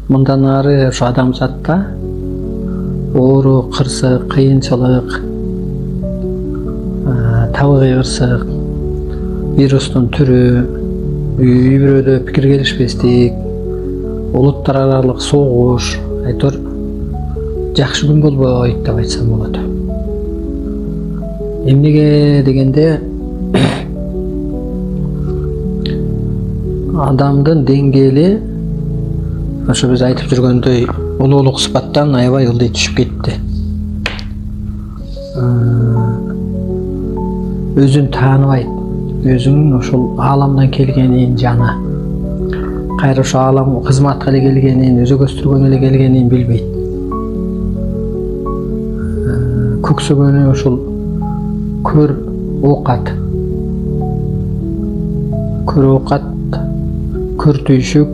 мындан ары ошо адамзатта оору, кырсык, кыйынчылык, табигый кырсык, вирустун түрү, үй бирөөдө пикир келишпестик, улуттар аралык согуш, айтор жакшы күн болбойт деп айтсам болот. Эмнеге дегенде адамдын деңгээли ошо биз айтып жүргөндөй улуулук сыпаттан аябай ылдый түшүп кетти. Өзүн тааныбайт, өзүнүн ошол ааламдан келгенин жана, кайра ошо аалам кызматка эле келгенин, өзөк өстүргөн эле келгенин билбейт. Көксөгөнү ошол көр оокат, көр түйшүк,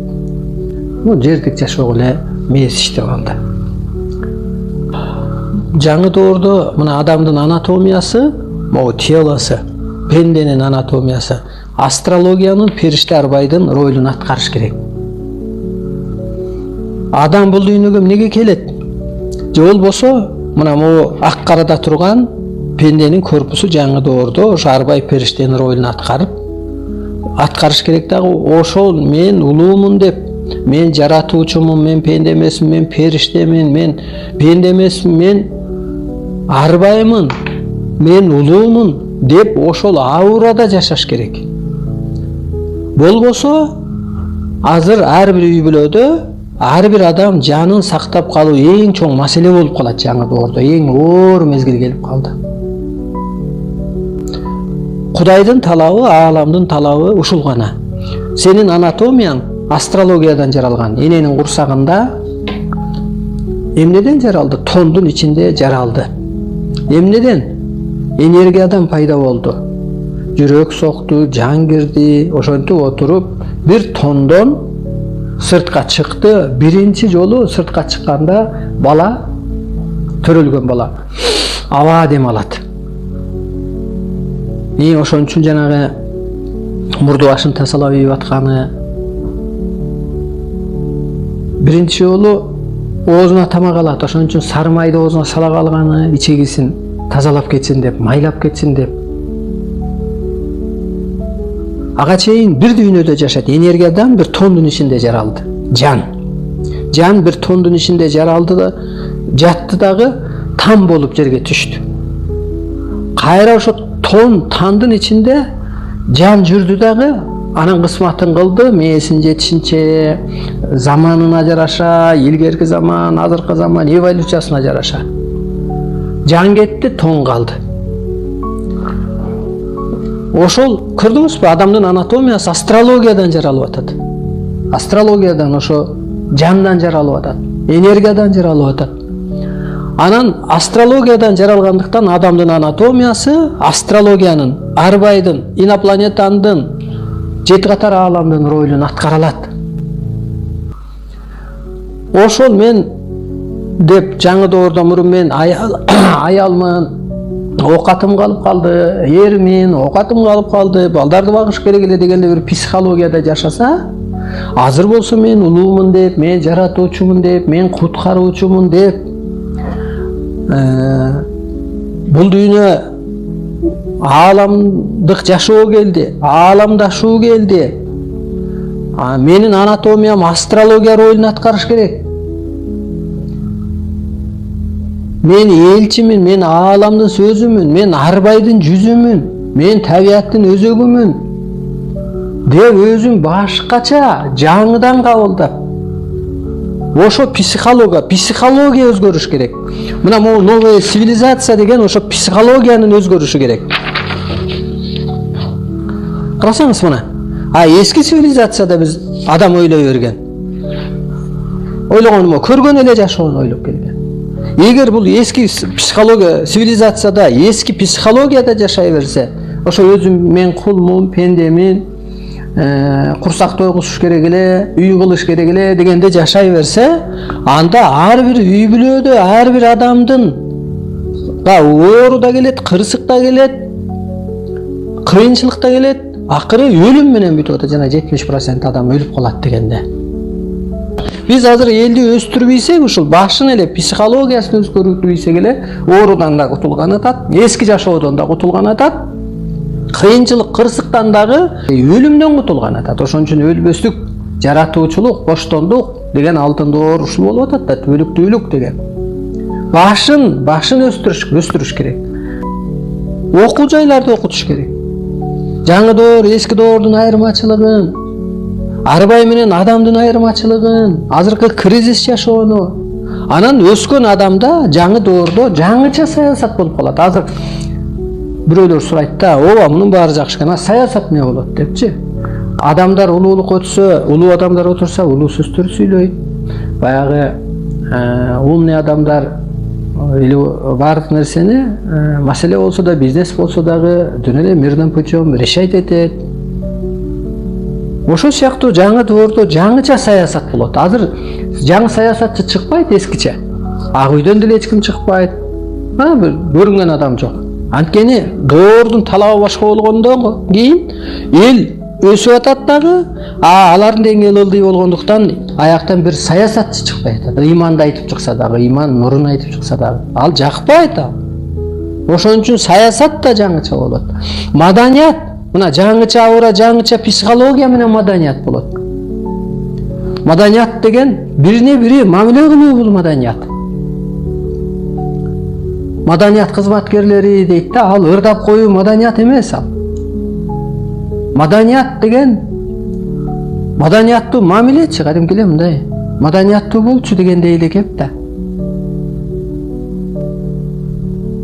жердик жашоого эле мээс иштеп алды. Жаңы доордо мына адамдын анатомиясы, могу телосу, пенденин анатомиясы, астрологиянын периште арбайдын ролун аткарыш керек. Адам бул дүйнөгө эмнеге келет? Же болбосо мына могу ак карада турган пенденин корпусу жаңы доордо ошо арбай периштенин ролун аткарыш керек дагы. Ошол мен улуумун деп, мен жаратуучумун, мен пенде эмесмин, мен периштемин, мен пенде эмесмин, мен арбаймын, мен улуумун деп ошол аурада жашаш керек. Болбосо азыр ар бир үй бүлөдө ар бир адам жанын сактап калуу эң чоң маселе болуп калат. Жаңы доордо эң оор мезгил келип калды. Кудайдын талабы, ааламдын талабы ушул гана. Сенин анатомияң астрологиядан жаралган. Эненин курсагында эмнеден жаралды? Тондун ичинде жаралды. Эмнеден? Энергиядан пайда болду. Жүрөк сокту, жан кирди, ошентип отуруп бир тондон сыртка чыкты. Биринчи жолу сыртка чыкканда бала, төрөлгөн бала аба дем алат. Ошон үчүн жанагы мурду башын тазалап ийип атканы, биринчи жолу оозуна тамак алат, ошон үчүн сары майды оозуна сала калганы, ичегисин тазалап кетсин деп, майлап кетсин деп. Ага чейин бир дүйнөдө жашат, энергиядан бир тондун ичинде жаралды. Жан бир тондун ичинде жаралды да, жатты дагы там болуп жерге түштү. Кайра ошо тандын ичинде жан жүрдү дагы, анын кысматын кылды, мээсин жетишинче, заманына жараша, илгерки заман, азыркы заман, эволюциясына жараша. Жан кетти, тон калды. Ошол көрдүңүзбү, адамдын анатомиясы астрологиядан жаралып атат. Астрологиядан, ошо жандан жаралып атат, энергиядан жаралып атат. Анан астрологиядан жаралгандыктан адамдын анатомиясы астрологиянын, арбайдын, инопланетандын, 7 катар ааламдын ролун аткара алат. Ошол мен деп жаңы доордо мурун мен аялмын, оокатым калып калды, эрмин, оокатым калып калды, балдарды багыш керек эле дегенде бир психологияда жашаса, азыр болсо мен улуумун деп, мен жаратуучумун деп, мен куткаруучумун деп, бул дүйнө ааламдык жашоо келди, ааламдашуу келди. Менин анатомиям астрология ролун аткарыш керек. Мен элчимин, мен ааламдын сөзүмүн, мен арбайдын жүзүмүн, мен табияттын өзөгүмүн деп өзүн башкача жаңыдан кабылдап, ошо психология өзгөрүш керек. Мына могу новая цивилизация деген ошо психологиянын өзгөрүшү керек. Карасаңыз мына, эски цивилизацияда биз адам ойлой берген. Ойлогонума көргөн эле жашоону ойлоп келген. Эгер бул эски психология цивилизацияда, эски психологияда жашай берсе, ошо өзүм мен кулмун, пендемин, курсак тойгузуш керек эле, үй кылыш керек эле дегенде жашай берсе, анда ар бир үй бүлөдө ар бир адамдын оору да келет, кырсык да келет, кыйынчылык да келет, акыры өлүм менен бүтүп атат. Жана 70% адам өлүп калат дегенде. Биз азыр элди өстүрбөйсек, ушул башын эле психологиясын өзгөртпөйсек эле оорудан да кутулган атат, эски жашоодон да кутулган атат, кыйынчылык, кырсыктан дагы өлүмдөн кутулган атат. Ошон үчүн өлбөстүк, жаратуучулук, боштондук деген алтын доор ушул болуп атат да, түбөлүктүүлүк деген. Башын өстүрүш керек. Окуу жайларды окутуш керек. Жаңы доор, эски доордун айырмачылыгын, арбай менен адамдын айырмачылыгын, азыркы кризис жашоону, анан өскөн адамда жаңы доордо жаңыча саясат болуп калат. Азыр бирөөлөр сурайт да, ооба мунун баары жакшы экен, саясат эмне болот депчи. Адамдар улуулук өтсө, улуу адамдар отурса, улуу сөздөр сүйлөйт. Баягы умный адамдар или баардык нерсени маселе болсо да, бизнес болсо дагы жөн эле мирным путем решать этет. Ошол сыяктуу жаңы доордо жаңыча саясат болот. Азыр жаңы саясатчы чыкпайт эскиче. Ак үйдөн деле эч ким чыкпайт. Бир көрүнгөн адам жок. Анткени доордун талабы башка болгондон кийин эл өсүп атат дагы, алардын деңгээли ылдый болгондуктан аяктан бир саясатчы чыкпай атат. Ыйманды айтып чыкса дагы, ыйман нурун айтып чыкса дагы, ал жакпайт ал. Ошон үчүн саясат да жаңыча болот. Маданият, мына жаңыча аура, жаңыча психология менен маданият болот. Маданият деген бирине бири мамиле кылуу бул маданият. Маданият кызматкерлери дейт да, ал ырдап коюу маданият эмес ал. Маданият деген маданияттуу мамилечи, кадимки эле мындай маданияттуу болчу дегендей эле кеп да.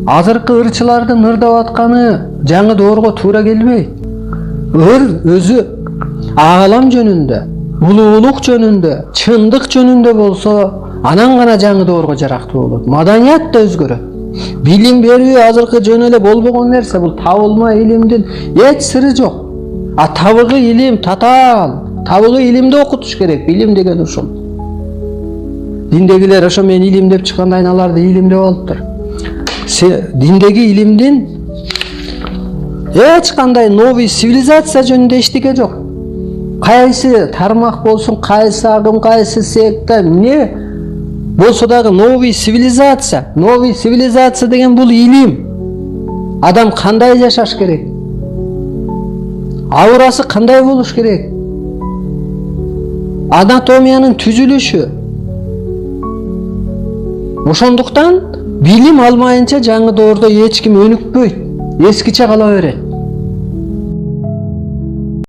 Азыркы ырчылардын ырдап атканы жаңы доорго туура келбейт. Ыр өзү аалам жөнүндө, улуулук жөнүндө, чындык жөнүндө болсо, анан гана жаңы доорго жарактуу болот. Маданият да өзгөрөт. Билим берүү азыркы жөн эле болбогон нерсе, бул табылма илимдин эч сыры жок. Табыгы илим татаал, табыгы илимди окутуш керек. Билим деген ушул. Диндегилер ошо мен илим деп чыкканда айналарды илим деп алыптыр. Диндеги илимдин эч кандай новый цивилизация жөнүндө эчтеке жок. Кайсы тармак болсун, кайсы агым, кайсы секта, эмне болсо дагы новый цивилизация. Новый цивилизация деген бул илим. Адам кандай жашаш керек? Аурасы кандай болуш керек? Анатомиянын түзүлүшү. Ошондуктан билим алмайынча жаңы доордо эч ким өнүкпөйт. Эскиче кала берет.